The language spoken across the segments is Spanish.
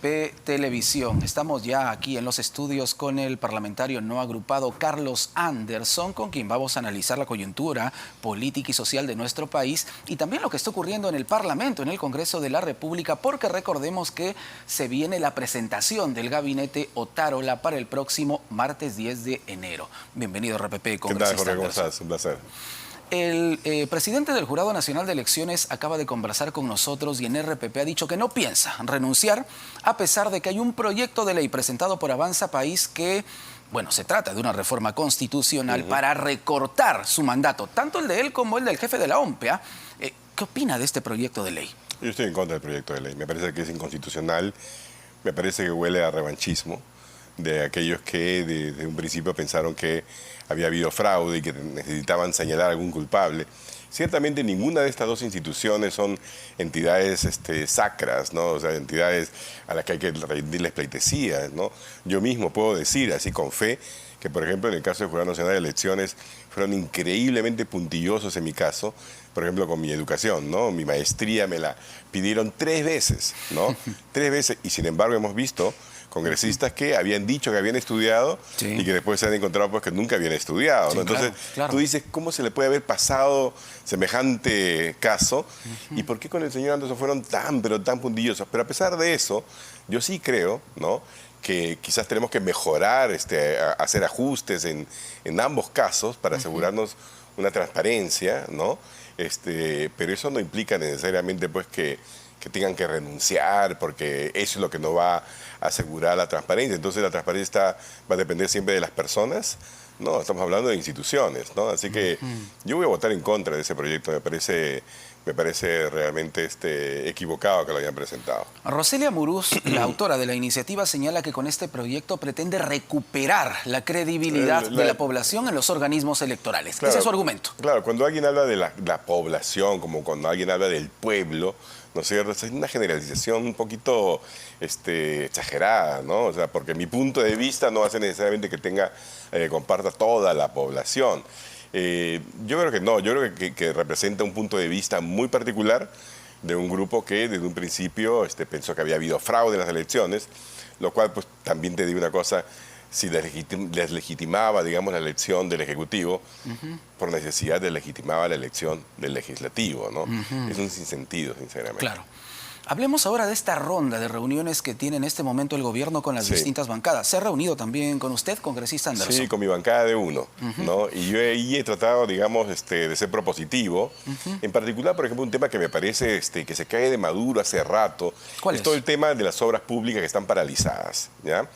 RPP Televisión. Estamos ya aquí en los estudios con el parlamentario no agrupado Carlos Anderson, con quien vamos a analizar la coyuntura política y social de nuestro país y también lo que está ocurriendo en el Parlamento, en el Congreso de la República, porque recordemos que se viene la presentación del gabinete Otárola para el próximo martes 10 de enero. Bienvenido, RPP, congresista. ¿Qué tal, Jorge? ¿Cómo Anderson? estás? Un placer. El presidente del Jurado Nacional de Elecciones acaba de conversar con nosotros y en RPP ha dicho que no piensa renunciar a pesar de que hay un proyecto de ley presentado por Avanza País que, bueno, se trata de una reforma constitucional para recortar su mandato, tanto el de él como el del jefe de la OMPE. ¿Qué opina de este proyecto de ley? Yo estoy en contra del proyecto de ley. Me parece que es inconstitucional, me parece que huele a revanchismo de aquellos que desde un principio pensaron que había habido fraude y que necesitaban señalar a algún culpable. Ciertamente ninguna de estas dos instituciones son entidades sacras, ¿no? O sea, entidades a las que hay que rendirles pleitesía, ¿no? Yo mismo puedo decir, así con fe, que por ejemplo en el caso del Jurado Nacional de Elecciones fueron increíblemente puntillosos en mi caso, por ejemplo con mi educación, ¿no? Mi maestría me la pidieron 3 veces, ¿no? 3 veces, y sin embargo hemos visto congresistas que habían dicho que habían estudiado y que después se han encontrado pues que nunca habían estudiado, ¿no? Sí, entonces, claro. Tú dices, ¿cómo se le puede haber pasado semejante caso? ¿Y por qué con el señor Anderson fueron pero tan puntillosos? Pero a pesar de eso, yo sí creo, ¿no?, que quizás tenemos que mejorar, hacer ajustes en ambos casos para asegurarnos una transparencia, ¿no? Pero eso no implica necesariamente pues que tengan que renunciar, porque eso es lo que no va a asegurar la transparencia. Entonces la transparencia va a depender siempre de las personas, ¿no? Estamos hablando de instituciones, ¿no? Así que yo voy a votar en contra de ese proyecto. Me parece realmente equivocado que lo hayan presentado. Roselia Muruz, la autora de la iniciativa, señala que con este proyecto pretende recuperar la credibilidad de la población en los organismos electorales. Claro, ese es su argumento. Claro, cuando alguien habla de la población, como cuando alguien habla del pueblo, ¿no es cierto? Es una generalización un poquito exagerada, ¿no? O sea, porque mi punto de vista no hace necesariamente que comparta toda la población. Yo creo que no, yo creo que representa un punto de vista muy particular de un grupo que desde un principio pensó que había habido fraude en las elecciones, lo cual pues también te digo una cosa, si deslegitimaba, digamos, la elección del Ejecutivo, por necesidad deslegitimaba la elección del Legislativo, ¿no? Es un sinsentido, sinceramente. Claro. Hablemos ahora de esta ronda de reuniones que tiene en este momento el gobierno con las distintas bancadas. ¿Se ha reunido también con usted, congresista Anderson? Sí, con mi bancada de uno, ¿no? Y yo ahí he tratado, digamos, de ser propositivo. En particular, por ejemplo, un tema que me parece que se cae de maduro hace rato. ¿Cuál es? Todo el tema de las obras públicas que están paralizadas, ¿ya?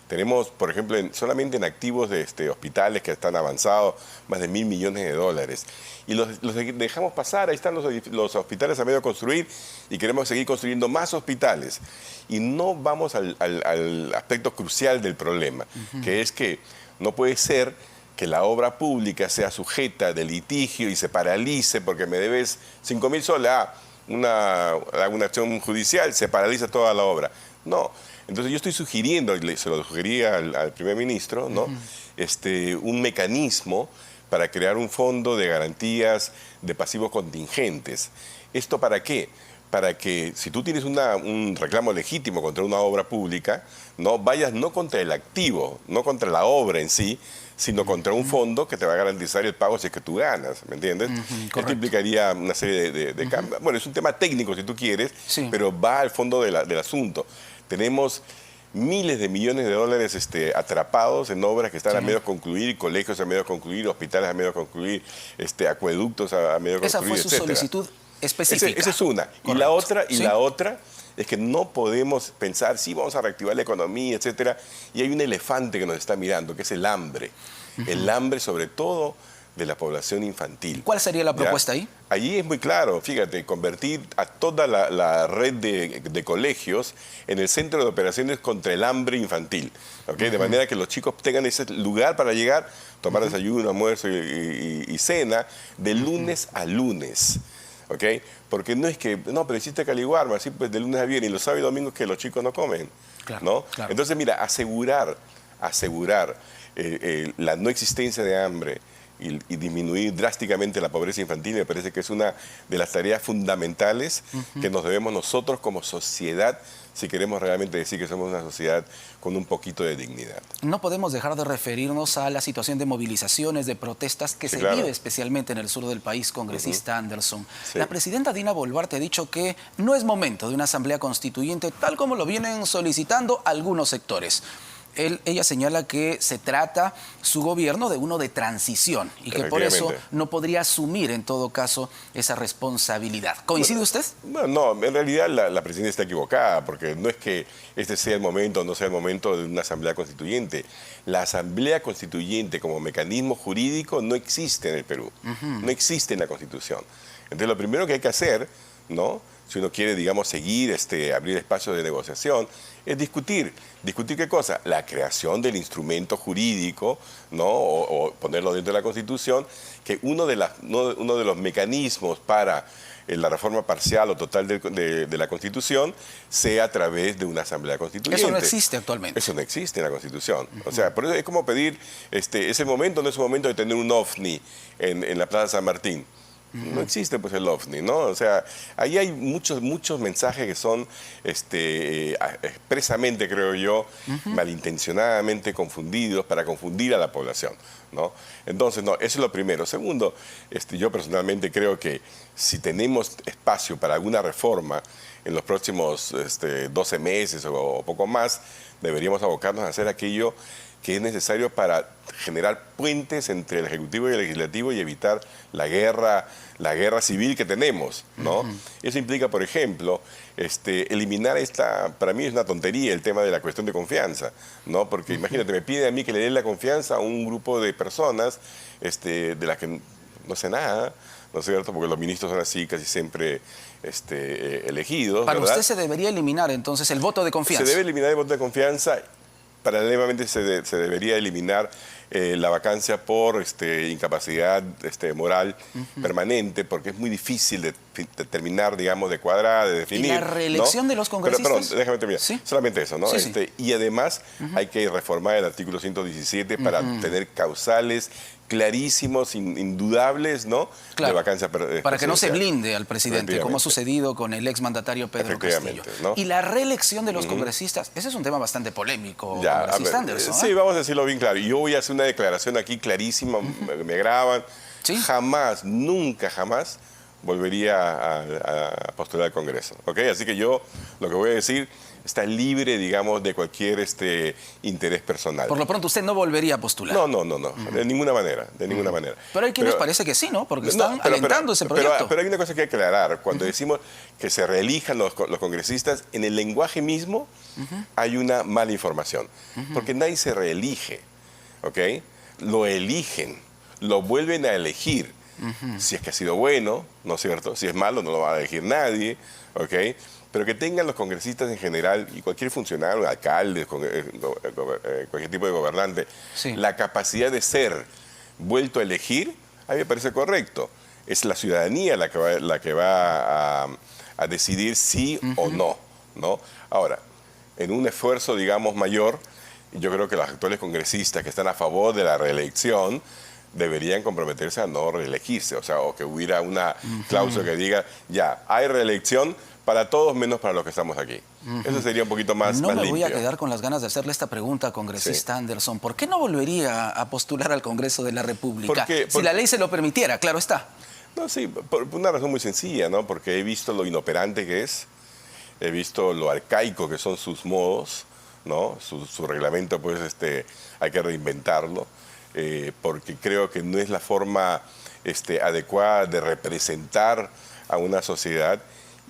Tenemos, por ejemplo, solamente en activos de hospitales que están avanzados, más de $1.000 millones. Y los dejamos pasar, ahí están los hospitales a medio construir y queremos seguir construyendo más hospitales. Y no vamos al aspecto crucial del problema, que es que no puede ser que la obra pública sea sujeta de litigio y se paralice porque me debes 5.000 soles a una acción judicial, se paraliza toda la obra. No. Entonces yo estoy sugiriendo, y se lo sugería al primer ministro, ¿no? Un mecanismo para crear un fondo de garantías de pasivos contingentes. ¿Esto para qué? Para que si tú tienes un reclamo legítimo contra una obra pública, no vayas no contra el activo, no contra la obra en sí, sino contra un fondo que te va a garantizar el pago si es que tú ganas, ¿me entiendes? Esto implicaría una serie de cambios. Bueno, es un tema técnico si tú quieres, pero va al fondo del asunto. Tenemos miles de millones de dólares atrapados en obras que están a medio concluir, colegios a medio concluir, hospitales a medio concluir, acueductos a medio concluir, Esa fue su solicitud específica. Esa es una. Correcto. Y la otra es que no podemos pensar, sí, vamos a reactivar la economía, etcétera, y hay un elefante que nos está mirando, que es el hambre. El hambre, sobre todo, de la población infantil. ¿Cuál sería la propuesta ahí? Allí es muy claro, fíjate, convertir a toda la red de colegios en el centro de operaciones contra el hambre infantil, ¿okay? De manera que los chicos tengan ese lugar para llegar, tomar desayuno, almuerzo y cena, de lunes a lunes. ¿Okay? Porque no es que, no, pero hiciste caliguarma, así pues de lunes a viernes, y los sábados y domingos que los chicos no comen, claro, ¿no? Claro. Entonces, mira, asegurar la no existencia de hambre y disminuir drásticamente la pobreza infantil. Me parece que es una de las tareas fundamentales que nos debemos nosotros como sociedad, si queremos realmente decir que somos una sociedad con un poquito de dignidad. No podemos dejar de referirnos a la situación de movilizaciones, de protestas que Sí, se claro. vive especialmente en el sur del país, congresista Anderson. Sí. La presidenta Dina Boluarte ha dicho que no es momento de una asamblea constituyente tal como lo vienen solicitando algunos sectores. Ella señala que se trata su gobierno de uno de transición y que por eso no podría asumir en todo caso esa responsabilidad. ¿Coincide usted? No, en realidad la presidenta está equivocada, porque no es que este sea el momento o no sea el momento de una asamblea constituyente. La asamblea constituyente como mecanismo jurídico no existe en el Perú, no existe en la Constitución. Entonces lo primero que hay que hacer, ¿no?, si uno quiere, digamos, seguir, abrir espacios de negociación, es discutir. ¿Discutir qué cosa? La creación del instrumento jurídico, ¿no?, o ponerlo dentro de la Constitución, que uno de los mecanismos para la reforma parcial o total de la Constitución sea a través de una asamblea constituyente. Eso no existe actualmente. Eso no existe en la Constitución. O sea, por eso es como pedir, ese momento no es un momento de tener un OVNI en la Plaza San Martín. No existe pues el OVNI, ¿no? O sea, ahí hay muchos mensajes que son expresamente, creo yo, malintencionadamente confundidos para confundir a la población, ¿no? Entonces, no, eso es lo primero. Segundo, yo personalmente creo que si tenemos espacio para alguna reforma en los próximos 12 meses o poco más, deberíamos abocarnos a hacer aquello que es necesario para generar puentes entre el Ejecutivo y el Legislativo y evitar la guerra civil que tenemos, ¿no? Eso implica, por ejemplo, eliminar para mí es una tontería el tema de la cuestión de confianza, ¿no? Porque imagínate, me pide a mí que le dé la confianza a un grupo de personas de las que no sé nada, ¿no es cierto? Porque los ministros son así casi siempre elegidos. Para ¿verdad? usted se debería eliminar entonces el voto de confianza. Se debe eliminar el voto de confianza. Paralelamente se debería eliminar la vacancia por incapacidad moral permanente, porque es muy difícil de terminar, digamos, de cuadrar, de definir. ¿Y la reelección, ¿no?, de los congresistas? Pero, déjame terminar. ¿Sí? Solamente eso, ¿no? Sí. Y además hay que reformar el artículo 117 para tener causales clarísimos, indudables, ¿no? Claro, de vacancia para que no se blinde al presidente, como ha sucedido con el exmandatario Pedro Castillo. ¿No? Y la reelección de los congresistas, ese es un tema bastante polémico, ya, congresista Anderson. Sí, vamos a decirlo bien claro. Yo voy a hacer una declaración aquí clarísima, me graban. ¿Sí? Jamás, nunca jamás volvería a postular al Congreso, ¿ok? Así que yo lo que voy a decir está libre, digamos, de cualquier interés personal. Por lo pronto usted no volvería a postular. No, de ninguna manera, Pero hay quienes parece que sí, ¿no? Porque están alentando ese proyecto. Pero hay una cosa que hay que aclarar. Cuando decimos que se reelijan los congresistas, en el lenguaje mismo hay una mala información. Porque nadie se reelige, ¿ok? Lo eligen, lo vuelven a elegir. Si es que ha sido bueno, ¿no es cierto? Si es malo, no lo va a elegir nadie, ¿ok? Pero que tengan los congresistas en general y cualquier funcionario, alcalde, cualquier tipo de gobernante, la capacidad de ser vuelto a elegir, a mí me parece correcto. Es la ciudadanía la que va a decidir sí o no, ¿no? Ahora, en un esfuerzo, digamos, mayor, yo creo que los actuales congresistas que están a favor de la reelección deberían comprometerse a no reelegirse, o sea, o que hubiera una cláusula que diga, ya, hay reelección para todos menos para los que estamos aquí. Eso sería un poquito más limpio. No me voy a quedar con las ganas de hacerle esta pregunta, congresista Anderson. ¿Por qué no volvería a postular al Congreso de la República? Si la ley se lo permitiera, claro está. No, sí, por una razón muy sencilla, ¿no? Porque he visto lo inoperante que es, he visto lo arcaico que son sus modos, ¿no? Su reglamento, pues, hay que reinventarlo, porque creo que no es la forma adecuada de representar a una sociedad.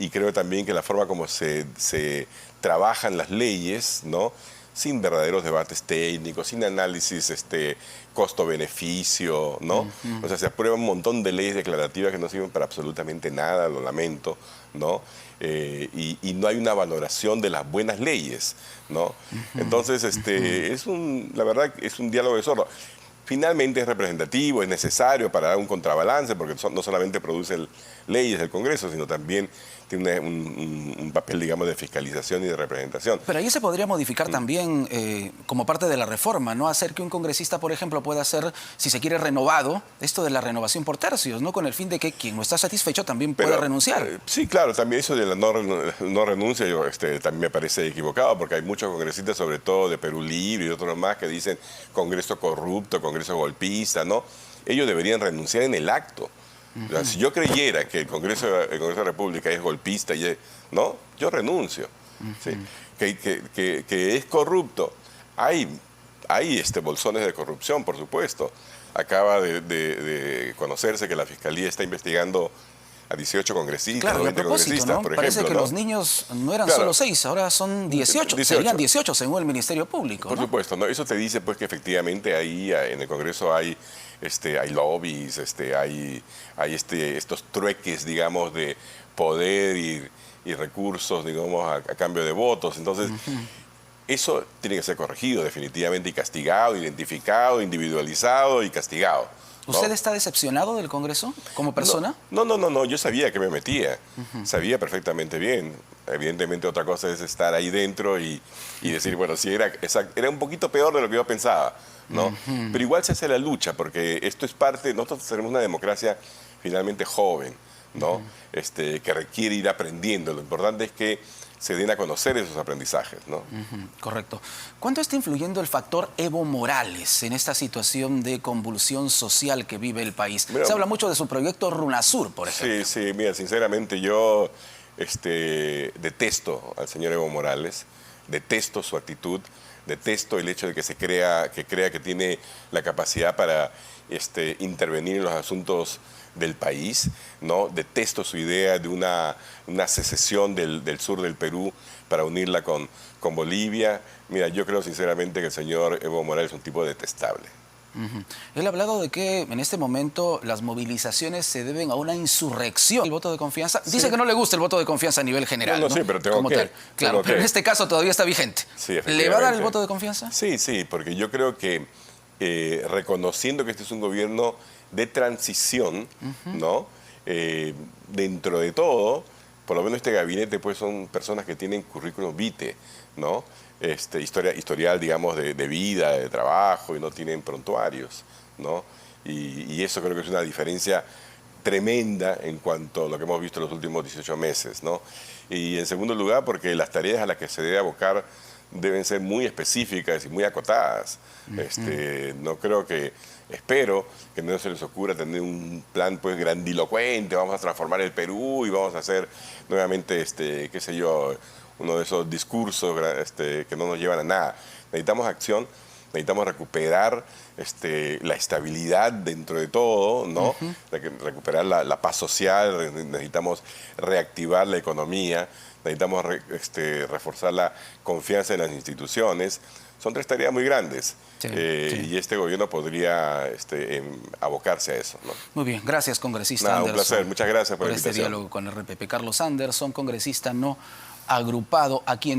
Y creo también que la forma como se trabajan las leyes, ¿no?, sin verdaderos debates técnicos, sin análisis costo-beneficio, ¿no? O sea, se aprueban un montón de leyes declarativas que no sirven para absolutamente nada, lo lamento, ¿no? Y no hay una valoración de las buenas leyes, ¿no? Entonces, la verdad, es un diálogo de sordo. Finalmente es representativo, es necesario para dar un contrabalance, porque no solamente producen leyes del Congreso, sino también tiene un papel, digamos, de fiscalización y de representación. Pero ahí se podría modificar también, como parte de la reforma, ¿no? Hacer que un congresista, por ejemplo, pueda ser, si se quiere, renovado, esto de la renovación por tercios, ¿no? Con el fin de que quien no está satisfecho también pueda renunciar. Sí, claro, también eso de la no renuncia también me parece equivocado, porque hay muchos congresistas, sobre todo de Perú Libre y otros más, que dicen Congreso corrupto, Congreso golpista, ¿no? Ellos deberían renunciar en el acto. O sea, si yo creyera que el Congreso de la República es golpista, ¿no? Yo renuncio. ¿Sí? Que es corrupto. Hay bolsones de corrupción, por supuesto. Acaba de conocerse que la Fiscalía está investigando a 18 congresistas, claro, 20 congresistas, ¿no? por Parece ejemplo. que ¿no? los niños no eran Claro. solo 6, ahora son 18. 18. Serían 18 según el Ministerio Público, Por ¿no? supuesto, ¿no? Eso te dice pues que efectivamente ahí en el Congreso hay lobbies, hay estos trueques, digamos, de poder y recursos, digamos, a cambio de votos. Entonces, eso tiene que ser corregido definitivamente y castigado, identificado, individualizado y castigado, ¿no? ¿Usted está decepcionado del Congreso como persona? No, yo sabía que me metía, sabía perfectamente bien. Evidentemente otra cosa es estar ahí dentro y decir, bueno, sí, era un poquito peor de lo que yo pensaba, ¿no? Pero igual se hace la lucha, porque esto es parte, nosotros tenemos una democracia finalmente joven, ¿no? Que requiere ir aprendiendo. Lo importante es que se den a conocer esos aprendizajes, ¿no? Correcto. ¿Cuánto está influyendo el factor Evo Morales en esta situación de convulsión social que vive el país? Mira, se habla mucho de su proyecto Runasur, por ejemplo. Sí, mira, sinceramente yo detesto al señor Evo Morales, detesto su actitud, detesto el hecho de que crea que tiene la capacidad para intervenir en los asuntos del país, ¿no? Detesto su idea de una secesión del sur del Perú para unirla con Bolivia. Mira, yo creo sinceramente que el señor Evo Morales es un tipo detestable. Él ha hablado de que en este momento las movilizaciones se deben a una insurrección. El voto de confianza. Sí. Dice que no le gusta el voto de confianza a nivel general. No, sí, pero tengo Como que. tal. Claro, pero en este caso todavía está vigente. Sí, ¿Le va a dar el voto de confianza? Sí, porque yo creo que reconociendo que este es un gobierno de transición, ¿no? Dentro de todo, por lo menos este gabinete pues son personas que tienen currículum vitae, ¿no? Historial, digamos, de vida, de trabajo, y no tienen prontuarios, ¿no? Y eso creo que es una diferencia tremenda en cuanto a lo que hemos visto en los últimos 18 meses, ¿no? Y en segundo lugar, porque las tareas a las que se debe abocar deben ser muy específicas y muy acotadas. No creo espero que no se les ocurra tener un plan pues grandilocuente, vamos a transformar el Perú y vamos a hacer nuevamente, qué sé yo, uno de esos discursos que no nos llevan a nada. Necesitamos acción, necesitamos recuperar la estabilidad dentro de todo, ¿no? Recuperar la paz social, necesitamos reactivar la economía, necesitamos reforzar la confianza en las instituciones. Son 3 tareas muy grandes, sí. Y este gobierno podría abocarse a eso, ¿no? Muy bien, gracias, congresista Anderson. Un placer, muchas gracias por la este invitación. diálogo con el RPP. Carlos Anderson, congresista no agrupado aquí en